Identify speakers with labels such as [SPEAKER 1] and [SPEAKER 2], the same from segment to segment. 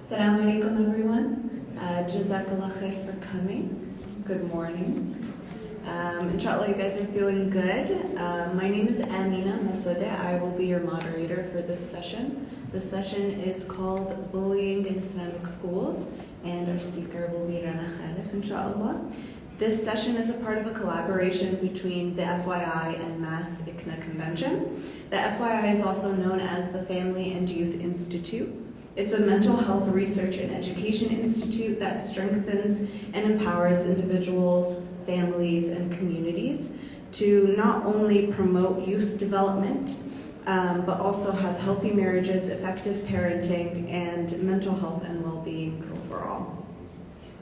[SPEAKER 1] Assalamu alaikum everyone. Jazakallah khair for coming. Good morning. Inshallah you guys are feeling good. My name is Amina Masode. I will be your moderator for this session. This session is called Bullying in Islamic Schools, and our speaker will be Rana Khalif, inshallah. This session is a part of a collaboration between the FYI and Mass ICNA Convention. The FYI is also known as the Family and Youth Institute. It's a mental health research and education institute that strengthens and empowers individuals, families, and communities to not only promote youth development, but also have healthy marriages, effective parenting, and mental health and well-being overall.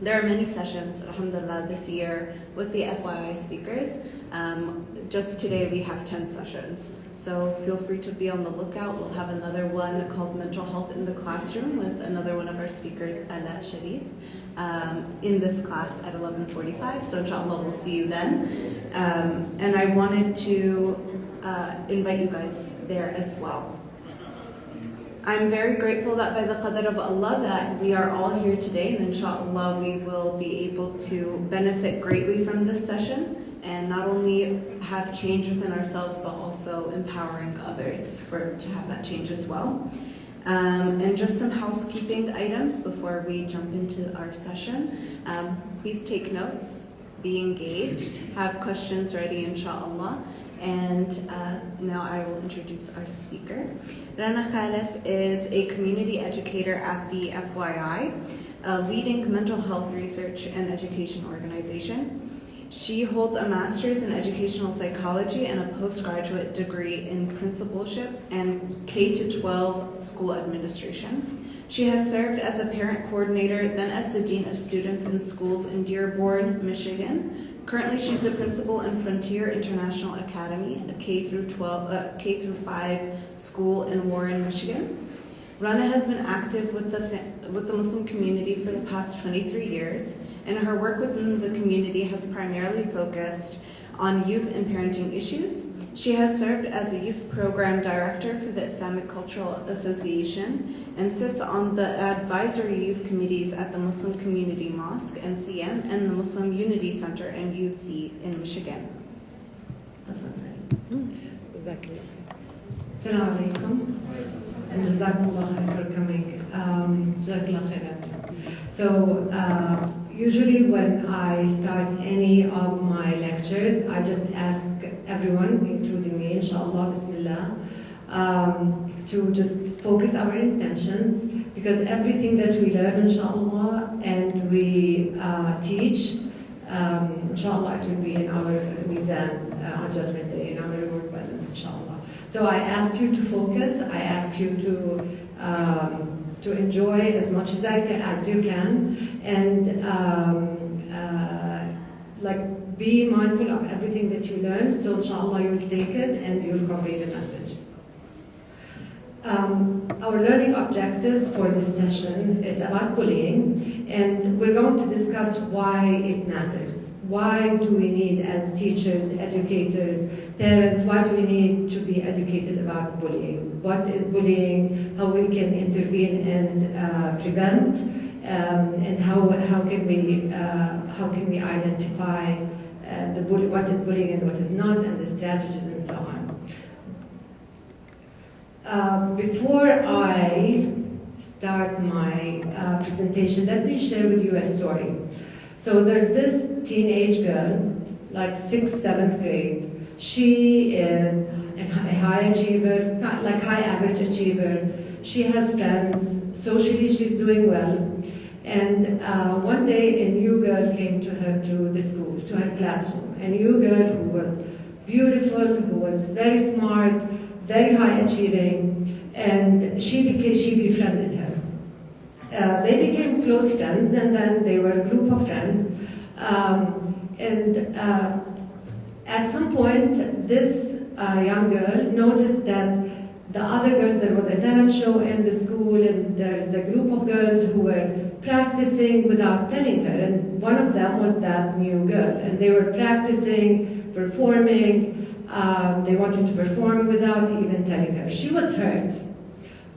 [SPEAKER 1] There are many sessions, alhamdulillah, this year with the FYI speakers. Just today we have 10 sessions. So feel free to be on the lookout. We'll have another one called Mental Health in the Classroom with another one of our speakers, Ala Sharif, in this class at 11:45. So inshallah we'll see you then. And I wanted to invite you guys there as well. I'm very grateful that by the qadr of Allah that we are all here today, and inshallah we will be able to benefit greatly from this session and not only have change within ourselves but also empowering others to have that change as well. And just some housekeeping items before we jump into our session. Please take notes, be engaged, have questions ready inshallah. And now I will introduce our speaker. Rana Khalif is a community educator at the FYI, a leading mental health research and education organization. She holds a master's in educational psychology and a postgraduate degree in principalship and K-12 school administration. She has served as a parent coordinator, then as the dean of students in schools in Dearborn, Michigan. Currently, she's a principal in Frontier International Academy, a K-5 school in Warren, Michigan. Rana has been active with the Muslim community for the past 23 years, and her work within the community has primarily focused on youth and parenting issues. She has served as a youth program director for the Islamic Cultural Association and sits on the advisory youth committees at the Muslim Community Mosque, NCM, and the Muslim Unity Center, MUC, in Michigan.
[SPEAKER 2] Assalamu alaikum, and jazakumullah khair for coming. Jazakallah khair. So, usually when I start any of my lectures, I just ask everyone, including me, inshallah, bismillah, to just focus our intentions, because everything that we learn, inshallah, and we teach, inshallah, it will be in our mizan on Judgment Day, in our reward balance, inshallah. So I ask you to focus, I ask you to enjoy as much as you can, and be mindful of everything that you learn, so inshallah you will take it and you will convey the message. Our learning objectives for this session is about bullying, and we're going to discuss why it matters. Why do we need, as teachers, educators, parents, why do we need to be educated about bullying? What is bullying, how we can intervene and prevent, and how can we identify what is bullying and what is not, and the strategies and so on. Before I start my presentation, let me share with you a story. So there's this teenage girl, like 6th, 7th grade. She is a high achiever, like high average achiever. She has friends, socially she's doing well. And one day a new girl came to her to the school, to her classroom. A new girl who was beautiful, who was very smart, very high achieving, and she befriended her. They became close friends, and then they were a group of friends. At some point, this young girl noticed that the other girls, there was a talent show in the school, and there's a group of girls who were practicing without telling her, and one of them was that new girl, and they were practicing, performing. They wanted to perform without even telling her. She was hurt.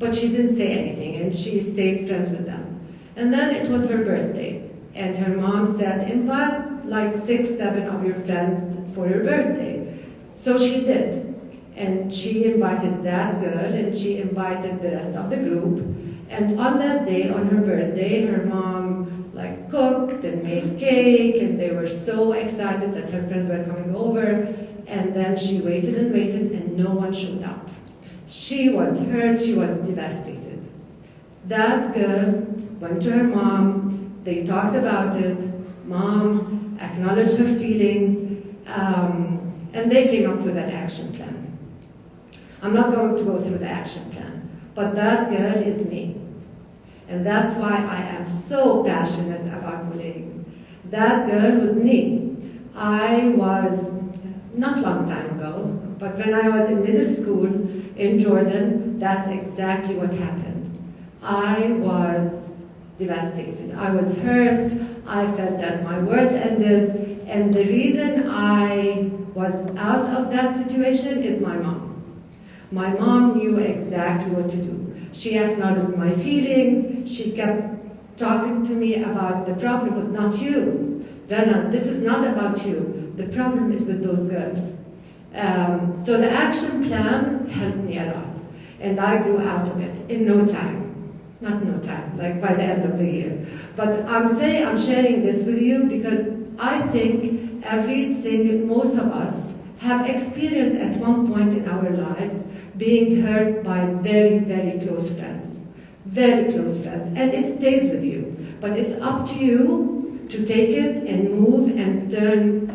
[SPEAKER 2] But she didn't say anything, and she stayed friends with them. And then it was her birthday, and her mom said, invite like 6, 7 of your friends for your birthday. So she did. And she invited that girl, and she invited the rest of the group. And on that day, on her birthday, her mom like cooked and made cake, and they were so excited that her friends were coming over. And then she waited and waited, and no one showed up. She was hurt, she was devastated. That girl went to her mom, they talked about it, mom acknowledged her feelings, and they came up with an action plan. I'm not going to go through the action plan, but that girl is me. And that's why I am so passionate about bullying. That girl was me. I was, not long time ago, but when I was in middle school in Jordan, that's exactly what happened. I was devastated. I was hurt. I felt that my world ended. And the reason I was out of that situation is my mom. My mom knew exactly what to do. She acknowledged my feelings. She kept talking to me about the problem was not you. Rana, this is not about you. The problem is with those girls. So the action plan helped me a lot. And I grew out of it in no time. Not no time, like by the end of the year. But I'm sharing this with you because I think most of us have experienced at one point in our lives being hurt by very, very close friends. Very close friends. And it stays with you. But it's up to you to take it and move and turn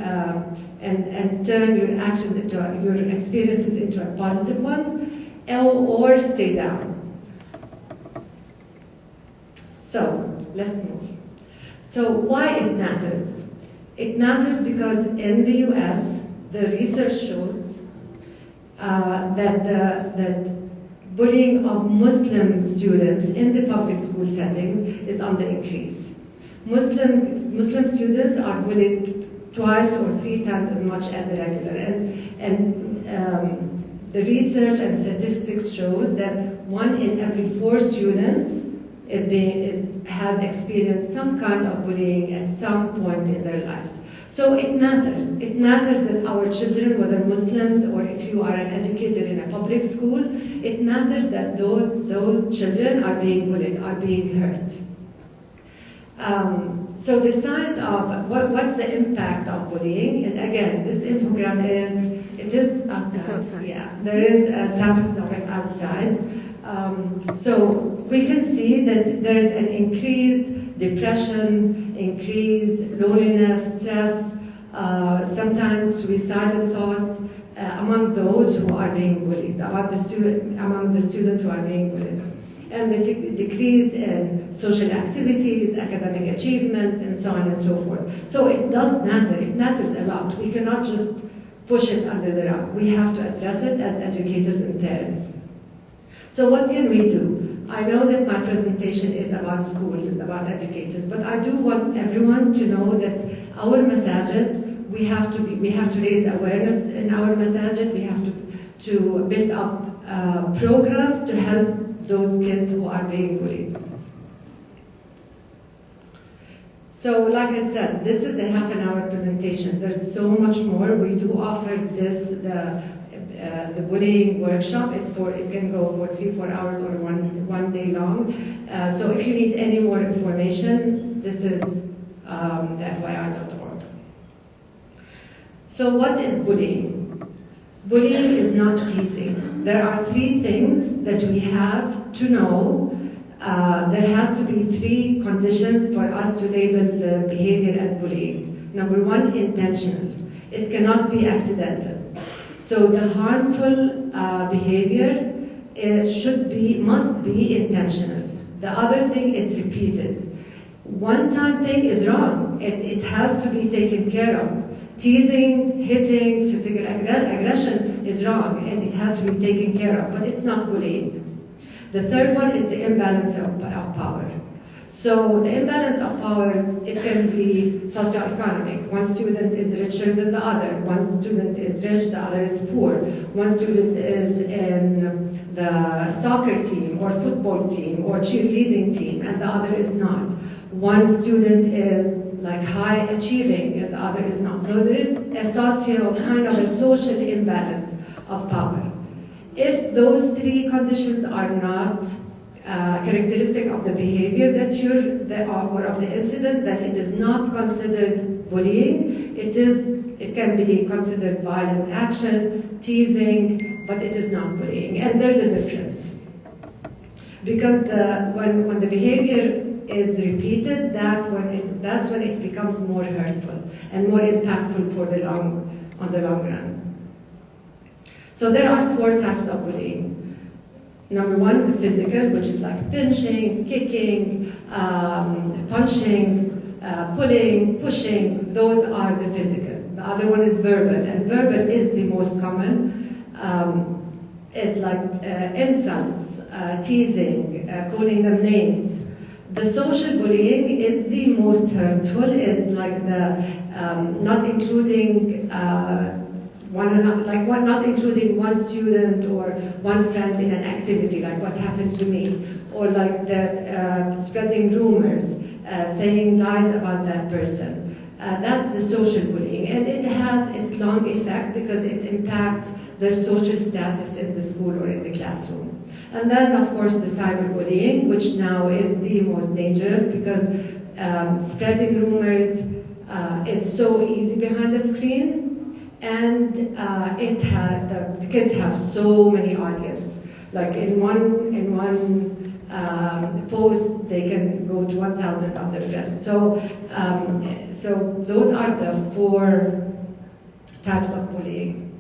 [SPEAKER 2] your action into your experiences into positive ones, or stay down. So let's move. So why it matters? It matters because in the U.S. the research shows that bullying of Muslim students in the public school settings is on the increase. Muslim students are bullied 2 or 3 times as much as the regular, and the research and statistics shows that 1 in every 4 students has experienced some kind of bullying at some point in their lives. So it matters. It matters that our children, whether Muslims or if you are an educator in a public school, it matters that those children are being bullied, are being hurt. So the size of what's the impact of bullying? And again, this infogram is outside.
[SPEAKER 3] It's outside.
[SPEAKER 2] Yeah, there is samples of it outside. So we can see that there is an increased depression, increased loneliness, stress, sometimes suicidal thoughts among those who are being bullied, among the students who are being bullied. And the decrease in social activities, academic achievement, and so on and so forth. So it does matter. It matters a lot. We cannot just push it under the rug. We have to address it as educators and parents. So what can we do? I know that my presentation is about schools and about educators, but I do want everyone to know that our masajid, we have to raise awareness in our masajid. We have to build up programs to help those kids who are being bullied. So like I said, this is a half-an-hour presentation. There's so much more. We do offer this, the bullying workshop. It can go for 3-4 hours or one day long. So if you need any more information, this is FYI.org. So what is bullying? Bullying is not teasing. There are 3 things that we have to know. There has to be 3 conditions for us to label the behavior as bullying. Number 1, intentional. It cannot be accidental. So the harmful behavior must be intentional. The other thing is repeated. One-time thing is wrong. It has to be taken care of. Teasing, hitting, physical aggression is wrong, and it has to be taken care of, but it's not bullying. The third one is the imbalance of power. So the imbalance of power, it can be socioeconomic. One student is richer than the other. One student is rich, the other is poor. One student is in the soccer team or football team or cheerleading team and the other is not. One student is like high achieving and the other is not. So there is a kind of a social imbalance of power. If those three conditions are not characteristic of the behavior or of the incident, then it is not considered bullying. It can be considered violent action, teasing, but it is not bullying. And there's a difference. Because when the behavior is repeated, that's when it becomes more hurtful and more impactful on the long run. So there are 4 types of bullying. Number 1, the physical, which is like pinching, kicking, punching, pulling, pushing. Those are the physical. The other one is verbal, and verbal is the most common. It's like insults, teasing, calling them names. The social bullying is the most hurtful. Is like the not including. Not including one student or one friend in an activity, like what happened to me, or like the spreading rumors, saying lies about that person. That's the social bullying, and it has a strong effect because it impacts their social status in the school or in the classroom. And then, of course, the cyberbullying, which now is the most dangerous because spreading rumors is so easy behind the screen. And the kids have so many audience. Like in one post, they can go to 1,000 of their friends. So those are the 4 types of bullying.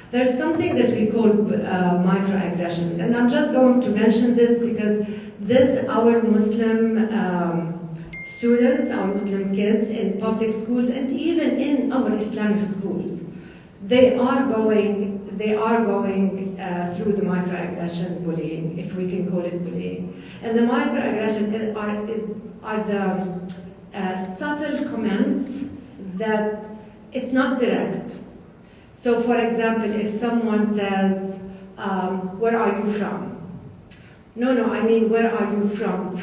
[SPEAKER 2] There's something that we call microaggressions, and I'm just going to mention this because our Muslim students, our Muslim kids in public schools, and even in our Islamic schools, they are going through the microaggression bullying, if we can call it bullying. And the microaggression are the subtle comments that it's not direct. So, for example, if someone says, "Where are you from?" No, I mean, where are you from?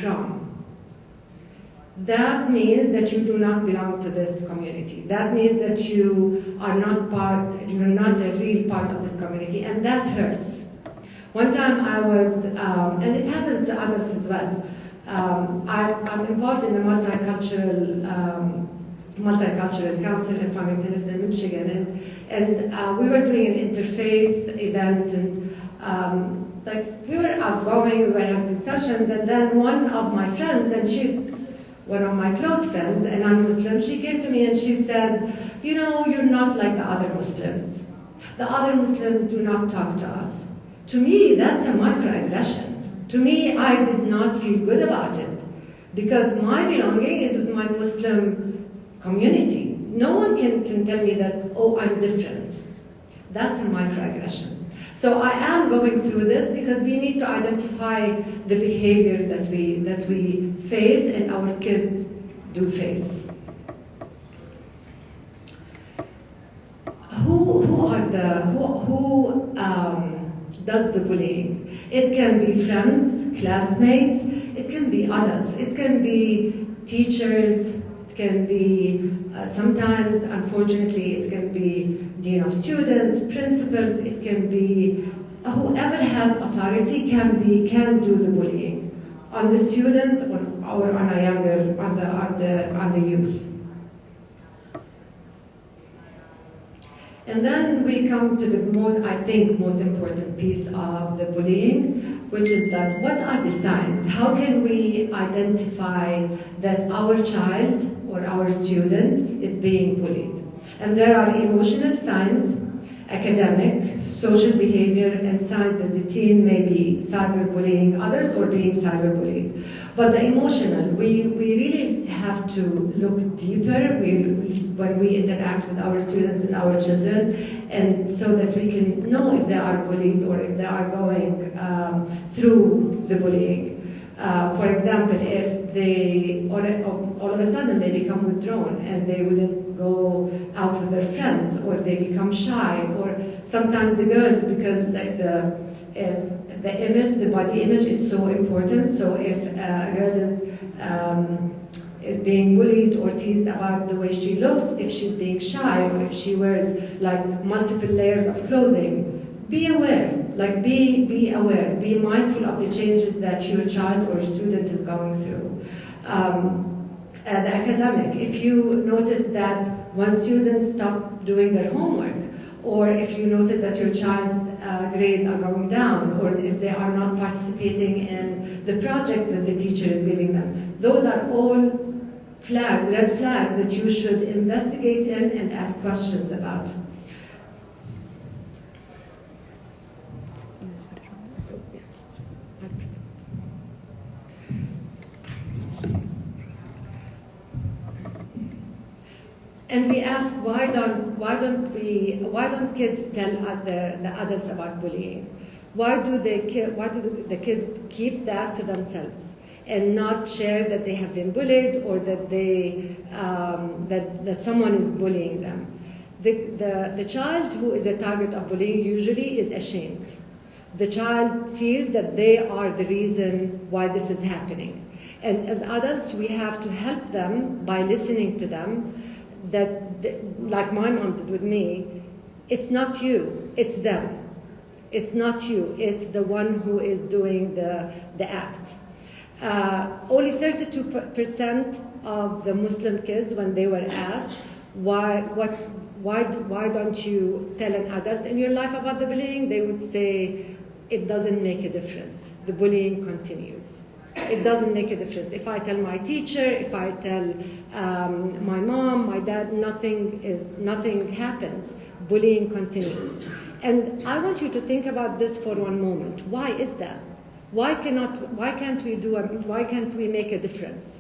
[SPEAKER 2] That means that you do not belong to this community. That means that you're not a real part of this community, and that hurts. One time I was, and it happens to others as well. I'm involved in the multicultural council in Farmington Hills in Michigan, and we were doing an interfaith event, and we were outgoing, we were having discussions, and then one of my friends, and one of my close friends, a non-Muslim, she came to me and she said, you're not like the other Muslims. The other Muslims do not talk to us. To me, that's a microaggression. To me, I did not feel good about it because my belonging is with my Muslim community. No one can tell me that, oh, I'm different. That's a microaggression. So I am going through this because we need to identify the behavior that we face and our kids do face. Who does the bullying? It can be friends, classmates, it can be adults, it can be teachers, it can be sometimes, unfortunately, it can be dean of students, principals, it can be whoever has authority can do the bullying on the students or on the youth. And then we come to the most important piece of the bullying, which is that what are the signs? How can we identify that our child or our student is being bullied? And there are emotional signs, academic, social behavior, and signs that the teen may be cyberbullying others or being cyberbullied. But the emotional, we really have to look deeper when we interact with our students and our children, and so that we can know if they are bullied or if they are going through the bullying. For example, if they, or all of a sudden they become withdrawn and they wouldn't go out with their friends, or they become shy, or sometimes the girls, because like if the image, the body image is so important. So if a girl is being bullied or teased about the way she looks, if she's being shy, or if she wears like multiple layers of clothing, be aware. Like be aware, be mindful of the changes that your child or student is going through. The academic, if you notice that one student stopped doing their homework, or if you notice that your child's grades are going down, or if they are not participating in the project that the teacher is giving them, those are all flags, red flags that you should investigate in and ask questions about. And we ask, why don't kids tell the adults about bullying? Why do the kids keep that to themselves and not share that they have been bullied, or that that someone is bullying them? The child who is a target of bullying usually is ashamed. The child feels that they are the reason why this is happening. And as adults, we have to help them by listening to them. Like my mom did with me, it's not you, it's them. It's not you, it's the one who is doing the act. Only 32% of the Muslim kids, when they were asked, why don't you tell an adult in your life about the bullying, they would say, it doesn't make a difference. The bullying continues. It doesn't make a difference. If I tell my teacher, if I tell my mom, my dad, nothing happens. Bullying continues. And I want you to think about this for one moment. Why is that? Why can't we make a difference?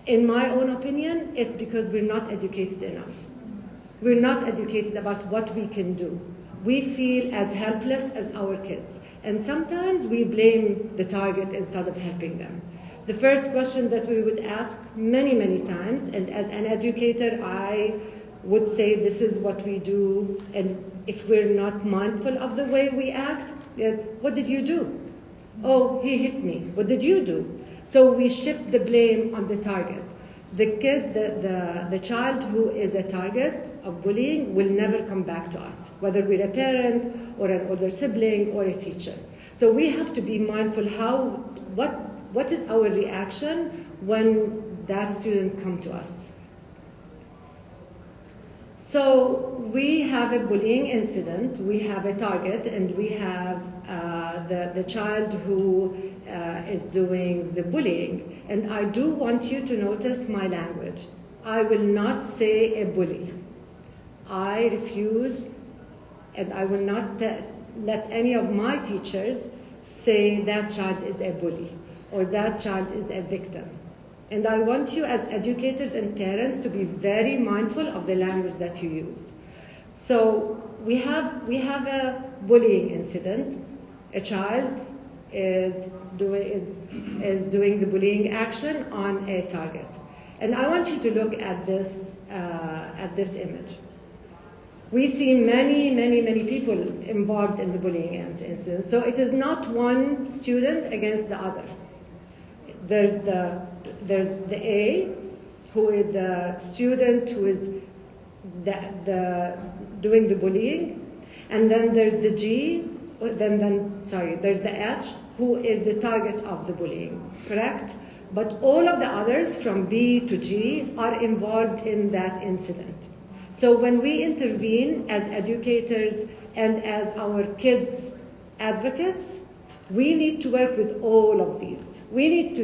[SPEAKER 2] In my own opinion, it's because we're not educated enough. We're not educated about what we can do. We feel as helpless as our kids. And sometimes we blame the target instead of helping them. The first question that we would ask many, many times, and as an educator, I would say this is what we do, and if we're not mindful of the way we act, is, what did you do? Oh, he hit me. What did you do? So we shift the blame on the target. The child who is a target of bullying will never come back to us, whether we're a parent or an older sibling or a teacher. So we have to be mindful what is our reaction when that student comes to us. So we have a bullying incident, we have a target, and we have the child who is doing the bullying. And I do want you to notice my language. I will not say a bully. I refuse, and I will not let any of my teachers say that child is a bully or that child is a victim. And I want you as educators and parents to be very mindful of the language that you use. So we have a bullying incident. A child is doing the bullying action on a target. And I want you to look at this image. We see many people involved in the bullying incident. So it is not one student against the other. There's the A, who is the student who is doing the bullying, and then there's the G, there's the H, who is the target of the bullying, correct? But all of the others from B to G are involved in that incident. So when we intervene as educators and as our kids' advocates, we need to work with all of these. We need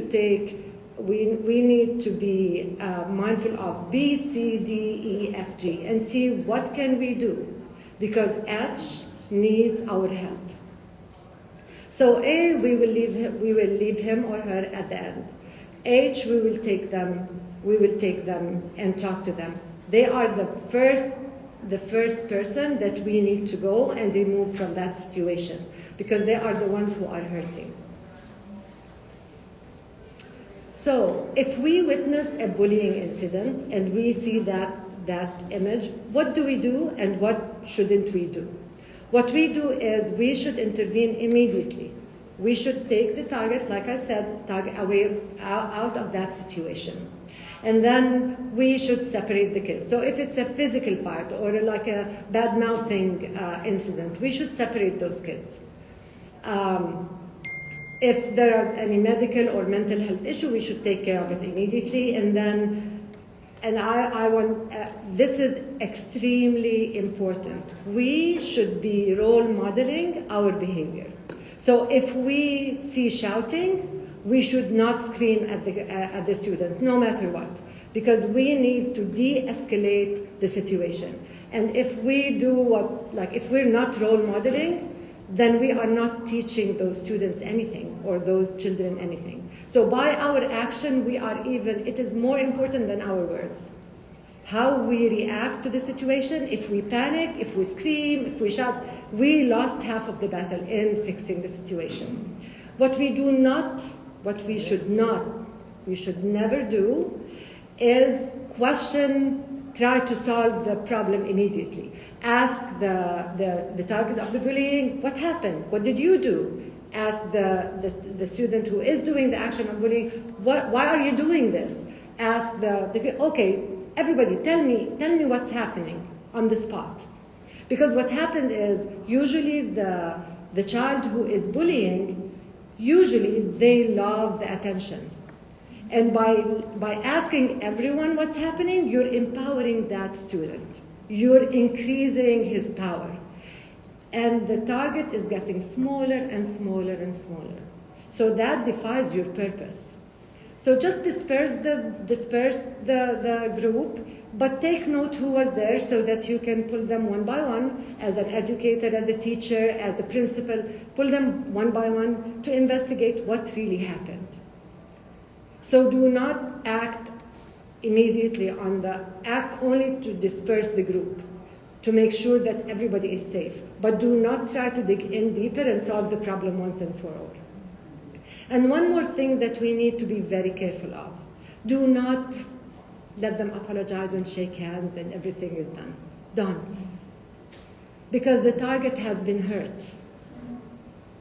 [SPEAKER 2] to be mindful of B, C, D, E, F, G, and see what can we do, because H needs our help. So A, we will leave him or her at the end. H, we will take them and talk to them. They are the first person that we need to go and remove from that situation, because they are the ones who are hurting. So if we witness a bullying incident and we see that image, what do we do and what shouldn't we do? What we do is we should intervene immediately. We should take the target, like I said, target away out of that situation. And then we should separate the kids. So if it's a physical fight or like a bad-mouthing incident, we should separate those kids. If there are any medical or mental health issue, we should take care of it immediately. And I want, this is extremely important. We should be role modeling our behavior. So if we see shouting, we should not scream at the students, no matter what, because we need to de-escalate the situation. And if we do if we're not role modeling, then we are not teaching those students anything or those children anything. So by our action, it is more important than our words. How we react to the situation, if we panic, if we scream, if we shout, we lost half of the battle in fixing the situation. What we should never do is try to solve the problem immediately. Ask the target of the bullying, what happened? What did you do? Ask the student who is doing the action of bullying, why are you doing this? Ask okay, everybody, tell me what's happening on the spot. Because what happens is, usually the child who is bullying, usually they love the attention. And by asking everyone what's happening, you're empowering that student. You're increasing his power. And the target is getting smaller and smaller and smaller. So that defies your purpose. So just disperse the group, but take note who was there so that you can pull them one by one, as an educator, as a teacher, as a principal, pull them one by one to investigate what really happened. So do not act immediately act only to disperse the group, to make sure that everybody is safe. But do not try to dig in deeper and solve the problem once and for all. And one more thing that we need to be very careful of. Do not let them apologize and shake hands and everything is done. Don't. Because the target has been hurt.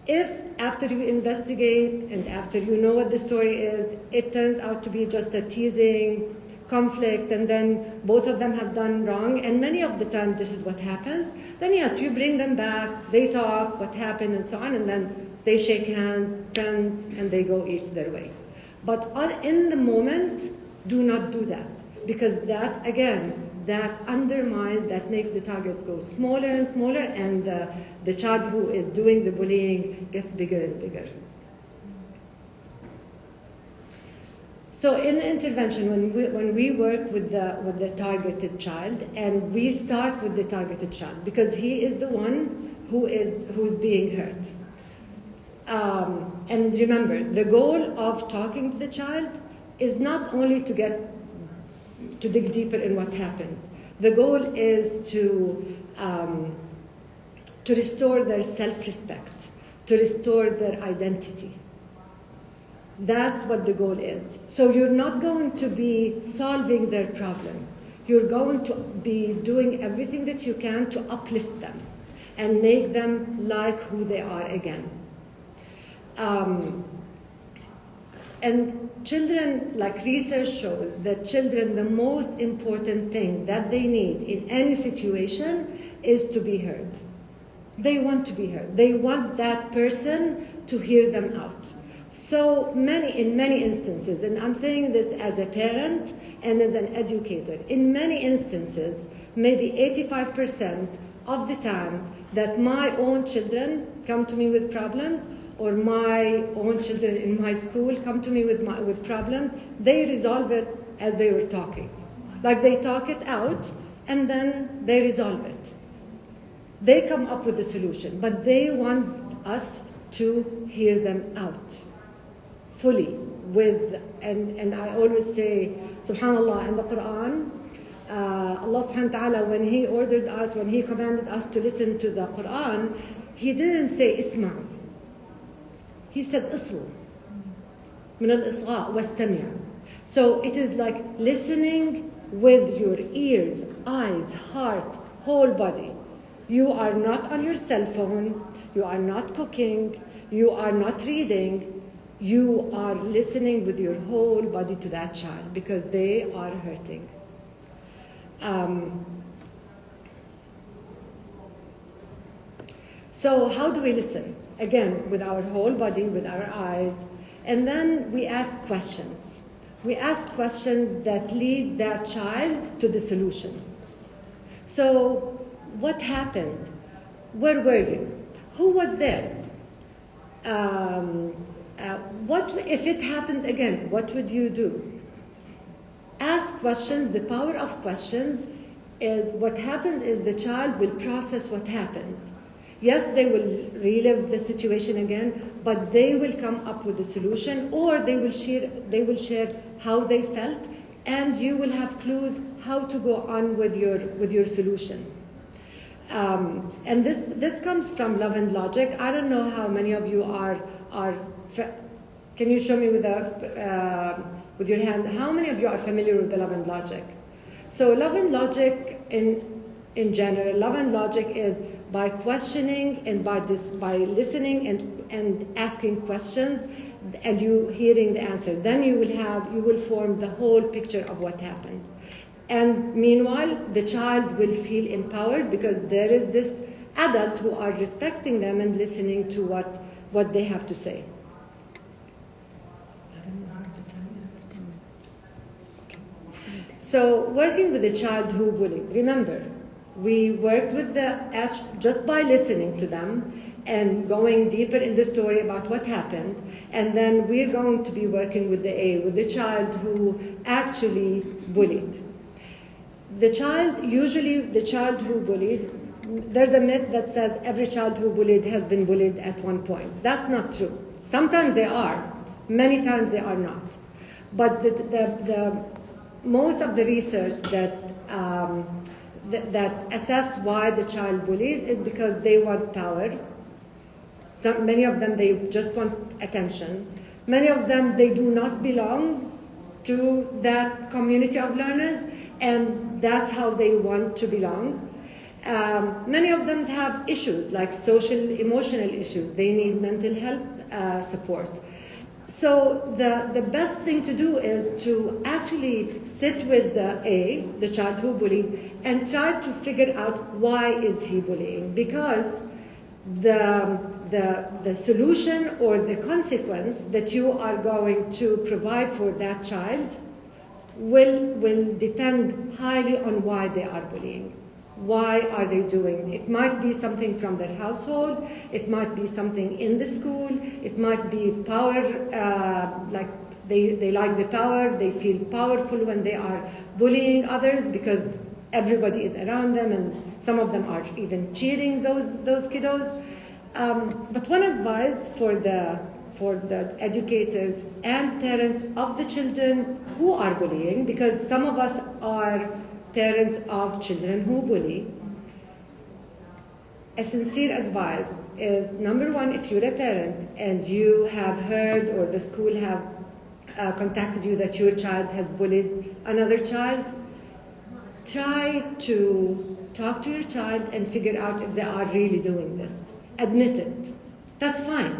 [SPEAKER 2] If after you investigate and after you know what the story is, it turns out to be just a teasing conflict and then both of them have done wrong, and many of the time this is what happens, then yes, you bring them back, they talk, what happened and so on, and then they shake hands, friends, and they go each their way. But in the moment, do not do that. Because that, again, that undermines, that makes the target go smaller and smaller, and the child who is doing the bullying gets bigger and bigger. So in the intervention, when we work with the targeted child, and we start with the targeted child, because he is the one who's being hurt. And remember, the goal of talking to the child is not only to dig deeper in what happened. The goal is to restore their self-respect, to restore their identity. That's what the goal is. So you're not going to be solving their problem. You're going to be doing everything that you can to uplift them and make them like who they are again. And children, like research shows, that children, the most important thing that they need in any situation is to be heard. They want to be heard. They want that person to hear them out. So in many instances, and I'm saying this as a parent and as an educator, in many instances, maybe 85% of the times that my own children come to me with problems, or my own children in my school come to me with problems, they resolve it as they were talking. Like they talk it out, and then they resolve it. They come up with a solution, but they want us to hear them out fully. And I always say, subhanAllah, in the Quran, Allah subhanahu wa ta'ala, when He commanded us to listen to the Quran, He didn't say isma'. He said isl. من الإصغاء واستمع. So it is like listening with your ears, eyes, heart, whole body. You are not on your cell phone, you are not cooking, you are not reading, you are listening with your whole body to that child because they are hurting. So how do we listen? Again, with our whole body, with our eyes, and then we ask questions. We ask questions that lead that child to the solution. So, what happened? Where were you? Who was there? What if it happens again? What would you do? Ask questions. The power of questions is what happens is the child will process what happens. Yes, they will relive the situation again, but they will come up with a solution, or they will share how they felt, and you will have clues how to go on with your solution. And this comes from Love and Logic. I don't know how many of you are. Can you show me with your hand? How many of you are familiar with the Love and Logic? So Love and Logic in general, Love and Logic is by questioning and by listening and asking questions, and you hearing the answer. Then you will form the whole picture of what happened. And meanwhile, the child will feel empowered because there is this adult who are respecting them and listening to what they have to say. So working with a child who bullied, remember, we worked with just by listening to them and going deeper in the story about what happened, and then we're going to be working with the child who actually bullied. The child who bullied, there's a myth that says every child who bullied has been bullied at one point. That's not true. Sometimes they are, many times they are not. But the most of the research that assess why the child bullies is because they want power. Many of them, they just want attention. Many of them, they do not belong to that community of learners, and that's how they want to belong. Many of them have issues like social, emotional issues. They need mental health support. So the best thing to do is to actually sit with the child who bullied, and try to figure out why is he bullying, because the solution or the consequence that you are going to provide for that child will depend highly on why they are bullying. Why are they doing it? It might be something from their household, it might be something in the school, it might be power, like they like the power, they feel powerful when they are bullying others because everybody is around them, and some of them are even cheating those kiddos. But one advice for the educators and parents of the children who are bullying, because some of us are parents of children who bully, a sincere advice is, number one, if you're a parent and you have heard or the school have contacted you that your child has bullied another child, try to talk to your child and figure out if they are really doing this. Admit it. That's fine.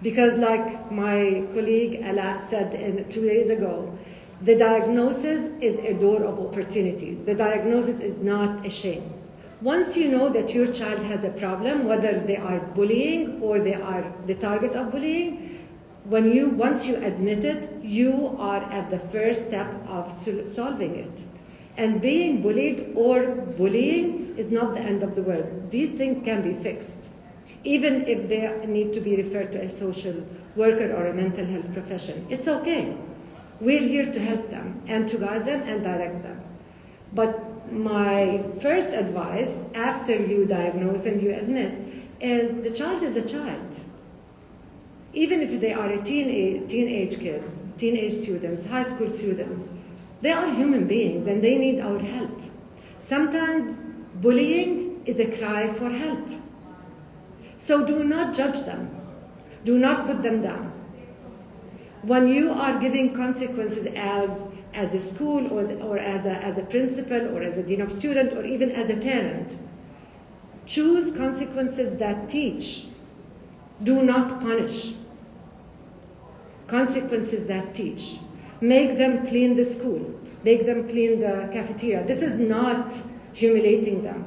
[SPEAKER 2] Because like my colleague Ala said 2 days ago, the diagnosis is a door of opportunities. The diagnosis is not a shame. Once you know that your child has a problem, whether they are bullying or they are the target of bullying, once you admit it, you are at the first step of solving it. And being bullied or bullying is not the end of the world. These things can be fixed, even if they need to be referred to a social worker or a mental health profession. It's okay. We're here to help them and to guide them and direct them. But my first advice, after you diagnose and you admit, is the child is a child. Even if they are teenage kids, teenage students, high school students, they are human beings and they need our help. Sometimes bullying is a cry for help. So do not judge them. Do not put them down. when you are giving consequences as a school or as a principal or as a dean of student or even as a parent, choose consequences that teach. Do not punish. Consequences that teach. Make them clean the school. Make them clean the cafeteria. This is not humiliating them.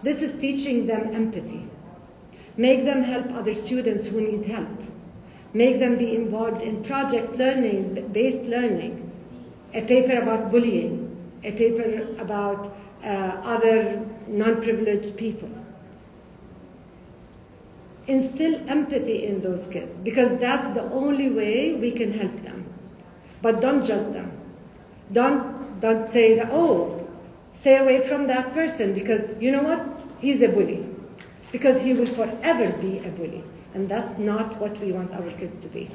[SPEAKER 2] This is teaching them empathy. Make them help other students who need help. Make them be involved in project learning, based learning. A paper about bullying. A paper about other non-privileged people. Instill empathy in those kids, because that's the only way we can help them. But don't judge them. Don't say that, oh, stay away from that person, because you know what? He's a bully. Because he will forever be a bully. And that's not what we want our kids to be.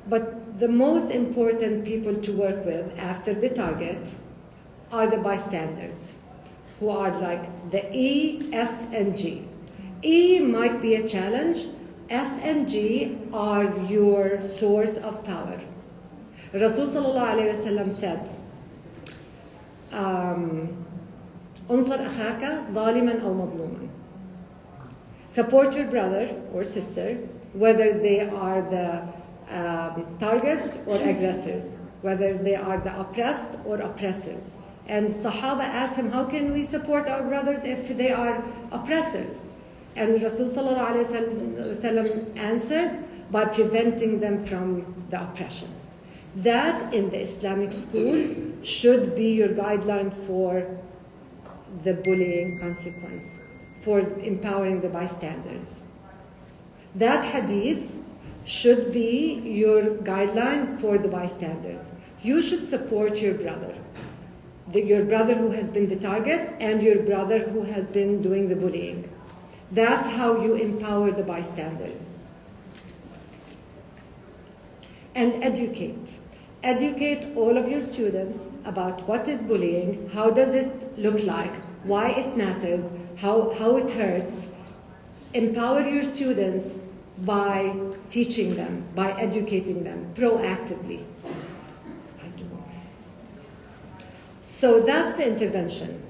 [SPEAKER 2] But the most important people to work with after the target are the bystanders, who are like the E, F, and G. E might be a challenge. F and G are your source of power. Rasul sallallahu alayhi wa sallam said, "Unsur akhaka zaliman aw madluman." Support your brother or sister, whether they are the targets or aggressors, whether they are the oppressed or oppressors. And Sahaba asked him, how can we support our brothers if they are oppressors? And Rasul sallallahu alayhi wa sallam answered, by preventing them from the oppression. That in the Islamic schools should be your guideline for the bullying consequence, for empowering the bystanders. That hadith should be your guideline for the bystanders. You should support your brother. Your brother who has been the target and your brother who has been doing the bullying. That's how you empower the bystanders. And educate. Educate all of your students about what is bullying, how does it look like, why it matters, how it hurts. Empower your students by teaching them, by educating them proactively. So that's the intervention.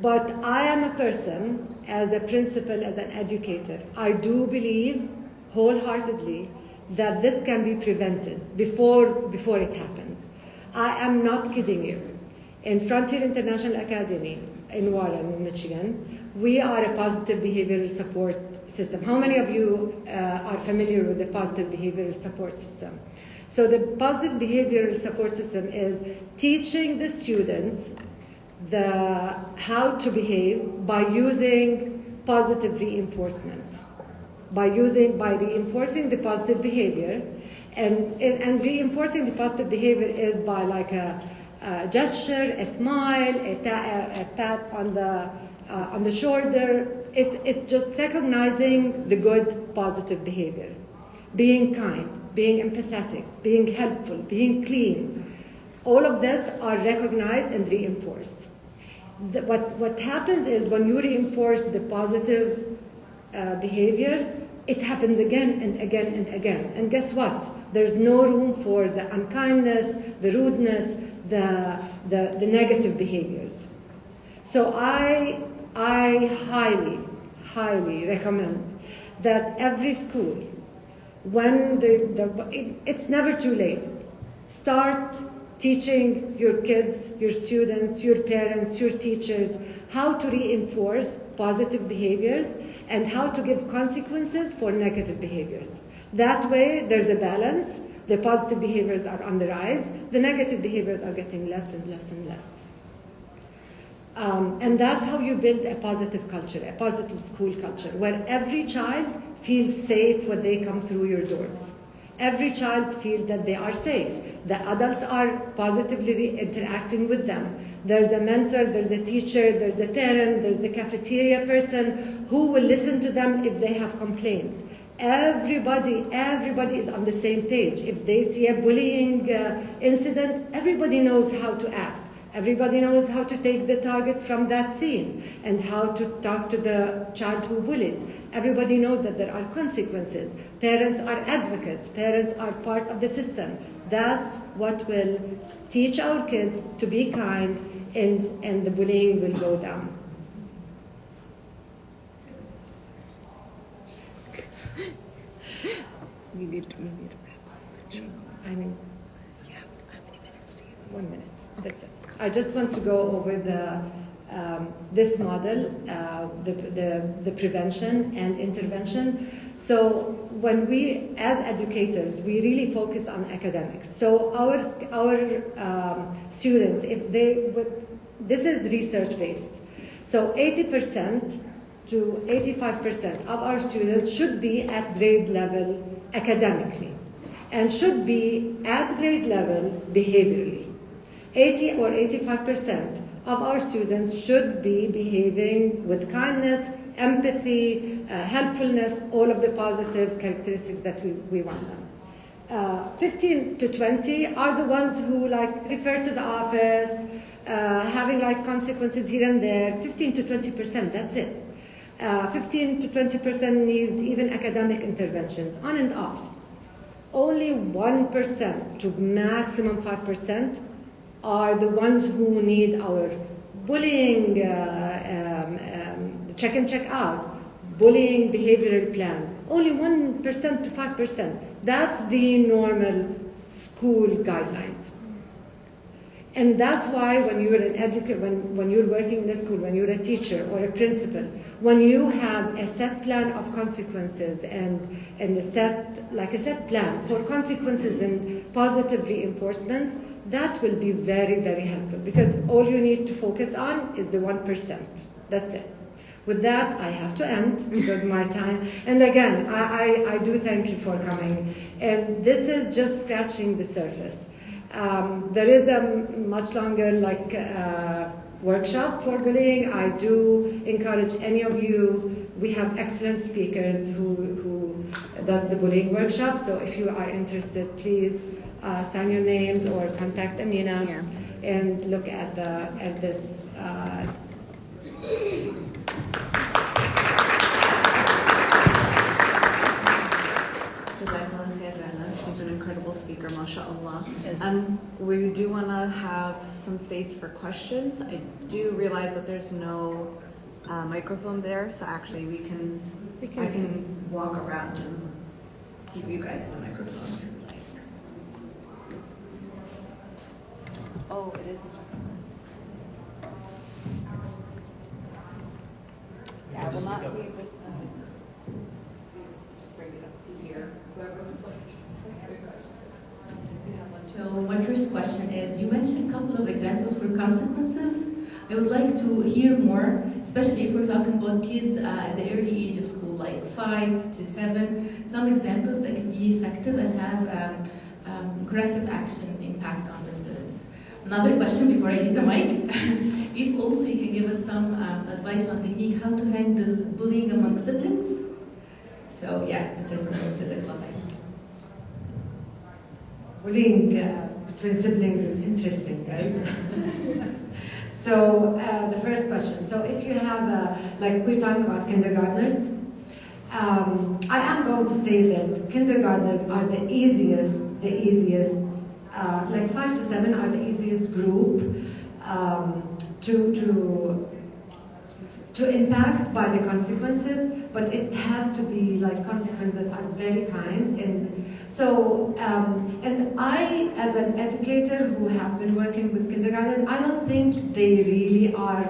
[SPEAKER 2] But I am a person, as a principal, as an educator, I do believe wholeheartedly that this can be prevented before it happens. I am not kidding you. In Frontier International Academy in Warren, Michigan, we are a positive behavioral support system. How many of you are familiar with the positive behavioral support system? So the positive behavioral support system is teaching the students how to behave by using positive reinforcement. By reinforcing the positive behavior, and reinforcing the positive behavior is by like a gesture, a smile, a tap on the shoulder. It's just recognizing the good positive behavior, being kind, being empathetic, being helpful, being clean. All of this are recognized and reinforced. What happens is when you reinforce the positive behavior, it happens again and again and again. And guess what? There's no room for the unkindness, the rudeness, the negative behaviors. So I highly, highly recommend that every school, when it's never too late, start teaching your kids, your students, your parents, your teachers, how to reinforce positive behaviors and how to give consequences for negative behaviors. That way, there's a balance. The positive behaviors are on the rise. The negative behaviors are getting less and less and less. And that's how you build a positive culture, a positive school culture, where every child feels safe when they come through your doors. Every child feels that they are safe. The adults are positively interacting with them. There's a mentor, there's a teacher, there's a parent, there's the cafeteria person who will listen to them if they have complained. Everybody is on the same page. If they see a bullying incident, everybody knows how to act. Everybody knows how to take the target from that scene and how to talk to the child who bullies. Everybody knows that there are consequences. Parents are advocates. Parents are part of the system. That's what will teach our kids to be kind, and the bullying will go down.
[SPEAKER 1] We need to wrap up.
[SPEAKER 2] I mean,
[SPEAKER 1] Yeah. How many minutes do you
[SPEAKER 2] 1 minute. That's it. I just want to go over this model, the prevention and intervention. So when we, as educators, we really focus on academics. So our students, if they would, this is research based. So 80% to 85% of our students should be at grade level academically, and should be at grade level behaviorally. 80 or 85% of our students should be behaving with kindness, empathy, helpfulness, all of the positive characteristics that we want them. 15 to 20 are the ones who refer to the office, having consequences here and there. 15 to 20%, that's it. 15 to 20% needs even academic interventions, on and off. Only 1% to maximum 5% are the ones who need our bullying check and check out, bullying behavioral plans. Only 1% to 5%. That's the normal school guidelines. And that's why when you're an educator, when you're working in a school, when you're a teacher or a principal, when you have a set plan of consequences and a set plan for consequences and positive reinforcements, that will be very, very helpful, because all you need to focus on is the 1%. That's it. With that, I have to end because my time. And again, I do thank you for coming. And this is just scratching the surface. There is a much longer workshop for bullying. I do encourage any of you. We have excellent speakers who does the bullying workshop. So if you are interested, please sign your names or contact Amina and look at this.
[SPEAKER 1] She's an incredible speaker, mashallah.
[SPEAKER 3] Yes.
[SPEAKER 1] We do want to have some space for questions. I do realize that there's no microphone there, so actually I can walk around and give you guys the microphone if you'd like. Oh, it is stuck on this. I will not be able to just bring it up to here. Whoever would like to ask a question.
[SPEAKER 3] So my first question is, you mentioned a couple of examples for consequences. I would like to hear more, especially if we're talking about kids at the early age of school, like 5 to 7, some examples that can be effective and have corrective action impact on the students. Another question before I give the mic, if also you can give us some advice on technique how to handle bullying among siblings. So yeah, that's it for me. Jazakallah khair.
[SPEAKER 2] Bullying between siblings is interesting, right? So the first question. So if you have, we're talking about kindergartners, I am going to say that kindergartners are the easiest, 5 to 7 are the easiest group to impact by the consequences, but it has to be consequences that are very kind. And so, and I, as an educator who have been working with kindergartners, I don't think they really are.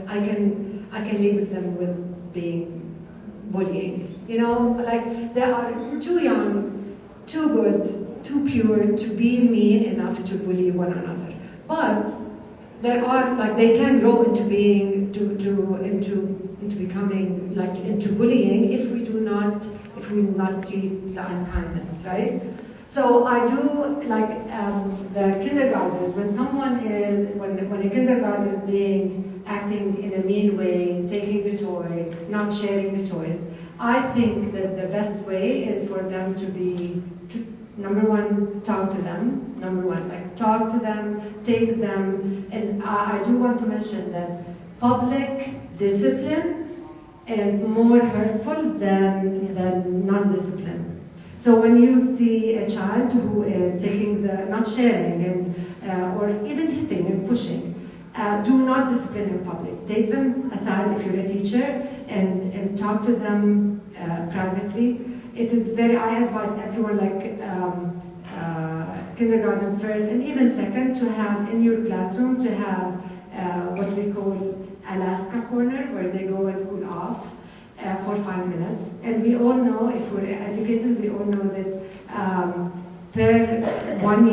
[SPEAKER 2] I can label them with being bullying. They are too young, too good, too pure to be mean enough to bully one another. But there are they can grow into being into becoming into bullying if we do not treat the unkindness, right? So I do the kindergartners, when a kindergartner is acting in a mean way, taking the toy, not sharing the toys, I think that the best way is for them number one, talk to them. Number one, like talk to them, take them. And I do want to mention that public discipline is more hurtful than non-discipline. So when you see a child who is not sharing and or even hitting and pushing, do not discipline in public. Take them aside if you're a teacher and talk to them privately. It is I advise everyone, like kindergarten first and even second, to have in your classroom to have what we call Alaska corner, where they go and cool off for 5 minutes. And we all know, if we're educated, we all know that per 1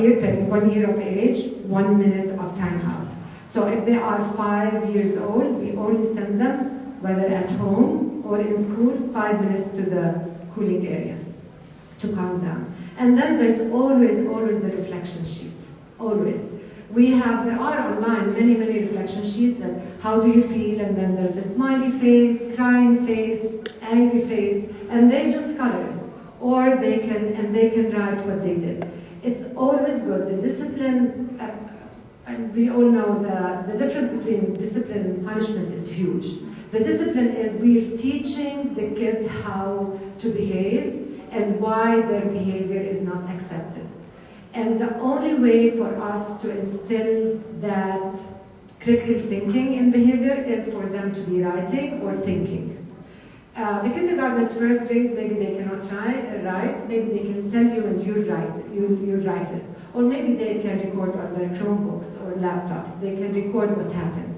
[SPEAKER 2] year of age, 1 minute of time out. So if they are 5 years old, we only send them, whether at home or in school, 5 minutes to the cooling area to calm down. And then there's always the reflection sheet, always. There are online many reflection sheets that how do you feel, and then there's the smiley face, crying face, angry face, and they just color it. Or they can write what they did. It's always good. The discipline, and we all know the difference between discipline and punishment is huge. The discipline is we're teaching the kids how to behave and why their behavior is not accepted. And the only way for us to instill that critical thinking in behavior is for them to be writing or thinking. The kindergarten at first grade, maybe they cannot write, maybe they can tell you and you write it. Or maybe they can record on their Chromebooks or laptops, they can record what happened.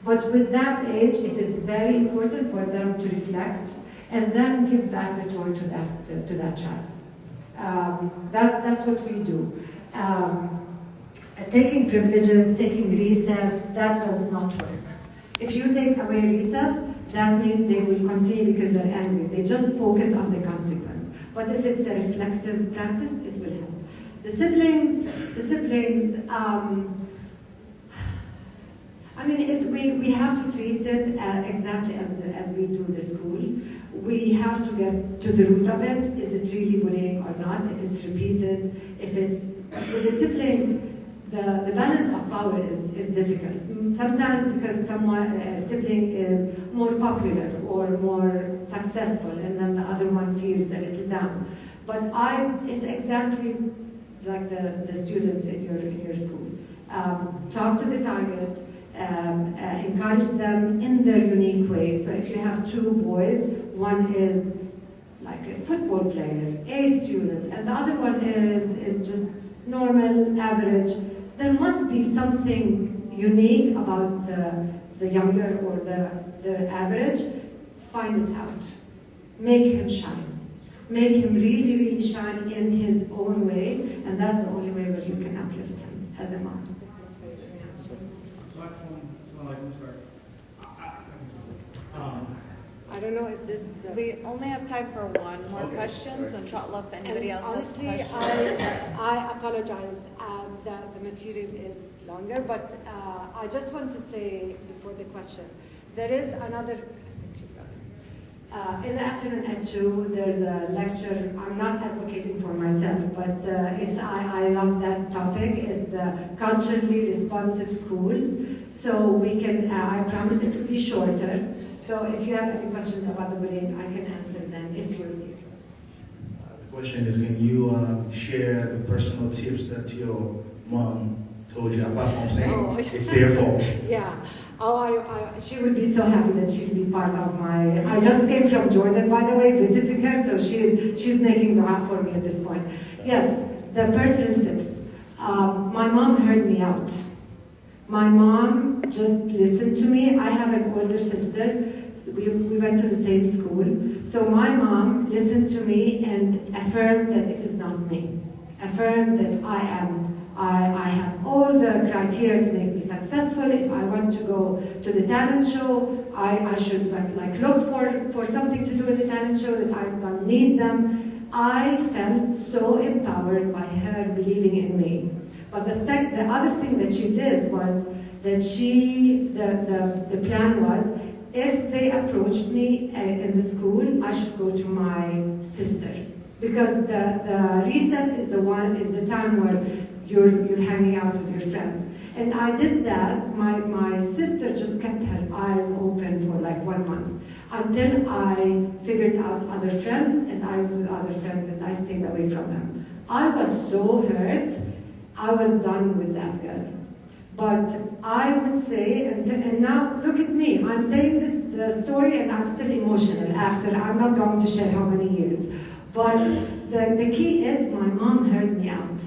[SPEAKER 2] But with that age, it is very important for them to reflect and then give back the toy to that child. That's what we do. Taking privileges, taking recess, that does not work. If you take away recess, that means they will continue because they're angry. They just focus on the consequence. But if it's a reflective practice, it will help. The siblings, we have to treat it exactly as we do the school. We have to get to the root of it. Is it really bullying or not? If it's repeated, with the siblings, the balance of power is difficult. Sometimes because a sibling is more popular or more successful, and then the other one feels a little down. But it's exactly like the students in your school. Talk to the target. Encourage them in their unique way. So if you have two boys, one is like a football player, A student, and the other one is just normal, average, there must be something unique about the younger or the average. Find it out. Make him shine. Make him really, really shine in his own way, and that's the only way that you can uplift him as a mom.
[SPEAKER 4] I don't know if this...
[SPEAKER 1] We only have time for one more question, so inshallah, if anybody else
[SPEAKER 4] honestly,
[SPEAKER 1] has questions.
[SPEAKER 4] I apologize that the material is longer, but I just want to say before the question, there is another...
[SPEAKER 2] In the afternoon at 2, there's a lecture. I'm not advocating for myself, but I love that topic. It's the culturally responsive schools. So we can, I promise it will be shorter. So if you have any questions about the bullying, I can answer them if you're here.
[SPEAKER 5] The question is, can you share the personal tips that your mom told you, apart from saying it's their fault?
[SPEAKER 4] Yeah.
[SPEAKER 2] She would be so happy that she'll be part of my... I just came from Jordan, by the way, visiting her, so she's making dua for me at this point. Yes, the personal tips. My mom heard me out. My mom just listened to me. I have an older sister. So we went to the same school. So my mom listened to me and affirmed that it is not me. Affirmed that I have all the criteria to make me successful. If I want to go to the talent show, I should look for something to do in the talent show, that I don't need them. I felt so empowered by her believing in me. But the other thing that she did was that the plan was, if they approached me in the school, I should go to my sister. Because the recess is the time where you're hanging out with your friends. And I did that. My sister just kept her eyes open for like 1 month until I figured out other friends, and I was with other friends, and I stayed away from them. I was so hurt. I was done with that girl. But I would say, and now look at me. I'm saying the story, and I'm still emotional after. I'm not going to share how many years. But the key is my mom heard me out.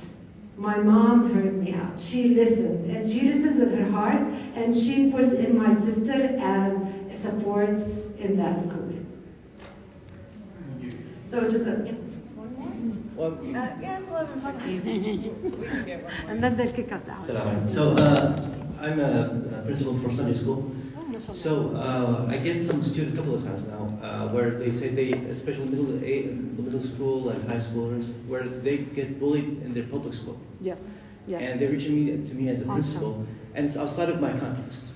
[SPEAKER 2] My mom heard me out. She listened, and she listened with her heart, and she put in my sister as a support in that school. So just
[SPEAKER 1] Yeah, it's 11:15.
[SPEAKER 4] And then they'll kick us out.
[SPEAKER 6] So I'm a principal for Sunday school. So I get some students a couple of times now where they say especially middle school and high schoolers, where they get bullied in their public school.
[SPEAKER 4] Yes. Yes.
[SPEAKER 6] And they're reaching to me as a principal, and it's outside of my context.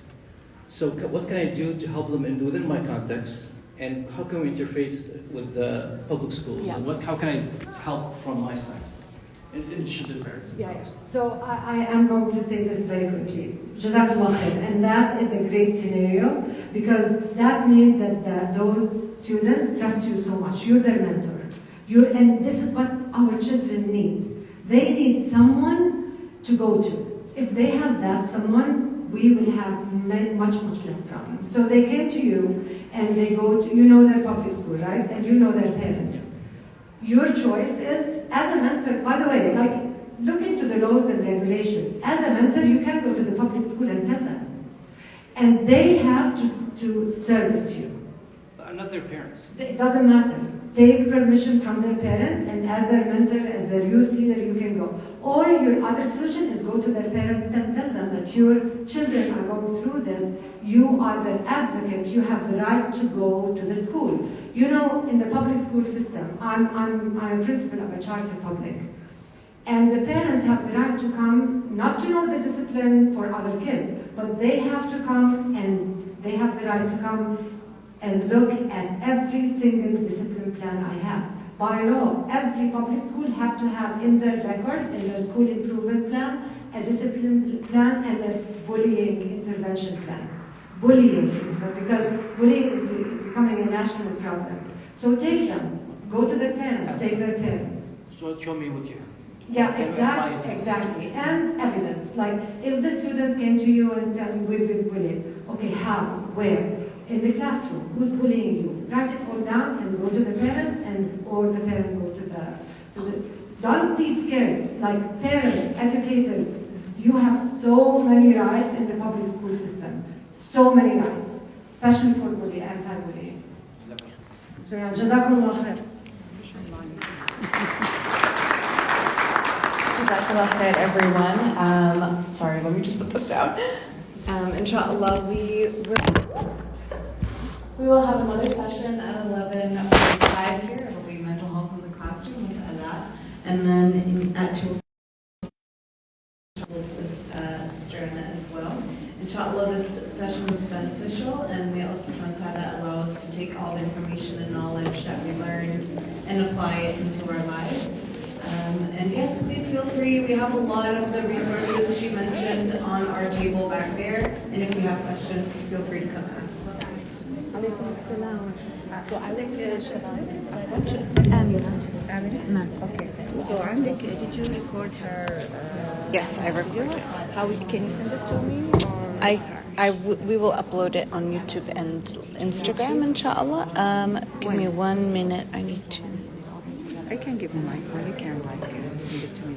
[SPEAKER 6] So what can I do to help them within my context? And how can we interface with the public schools?
[SPEAKER 4] Yes.
[SPEAKER 6] And how can I help from my side? In addition to the parents.
[SPEAKER 2] Yeah. So I am going to say this very quickly. Jazakallah khair. And that is a great scenario, because that means that those students trust you so much. You're their mentor. And this is what our children need. They need someone to go to. If they have that someone, we will have much less problems. So they came to you, and they go to, their public school, right? And you know their parents. Your choice is, as a mentor, by the way, look into the laws and regulations. As a mentor, you can go to the public school and tell them. And they have to service you.
[SPEAKER 6] I'm not their parents.
[SPEAKER 2] It doesn't matter. Take permission from their parent, and as their mentor, as their youth leader, you can go. Or your other solution is go to their parent and tell them that your children are going through this. You are their advocate. You have the right to go to the school. In the public school system, I'm a principal of a charter public. And the parents have the right to come, not to know the discipline for other kids, but they have to come, and they have the right to come and look at every single discipline plan I have. By law, every public school have to have in their records, in their school improvement plan, a discipline plan and a bullying intervention plan. Bullying, because bullying is becoming a national problem. So take them, go to their parents, take their parents.
[SPEAKER 6] So show me what you have.
[SPEAKER 2] Yeah, exactly. And evidence. Like, if the students came to you and tell you we've been bullied, okay, how, where? In the classroom, who's bullying you? Write it all down and go to the parents, or the parents go to the. Don't be scared. Like, parents, educators, you have so many rights in the public school system. So many rights, especially for bullying, anti-bullying. So, yeah, Jazakumullah khair.
[SPEAKER 1] Jazakallah khair, everyone. Sorry, let me just put this down. Inshallah, we will have another session at 11:45 here. It'll be mental health in the classroom with Ala, and then at 2 with Sister Anna as well. Inshallah, this session was beneficial, and may Allah subhanahu wa ta'ala allow us to take all the information and knowledge that we learned and apply it into our lives. And yes, please feel free. We have a lot of the resources she mentioned on our table back there. And if you have questions, feel free to come ask.
[SPEAKER 7] Okay. So عندك, did you record her?
[SPEAKER 1] Yes, I recorded.
[SPEAKER 7] How can you send it to me? Or
[SPEAKER 1] We will upload it on YouTube and Instagram, inshallah. Give me 1 minute. I need to.
[SPEAKER 7] I can give you my phone. You can send it to me.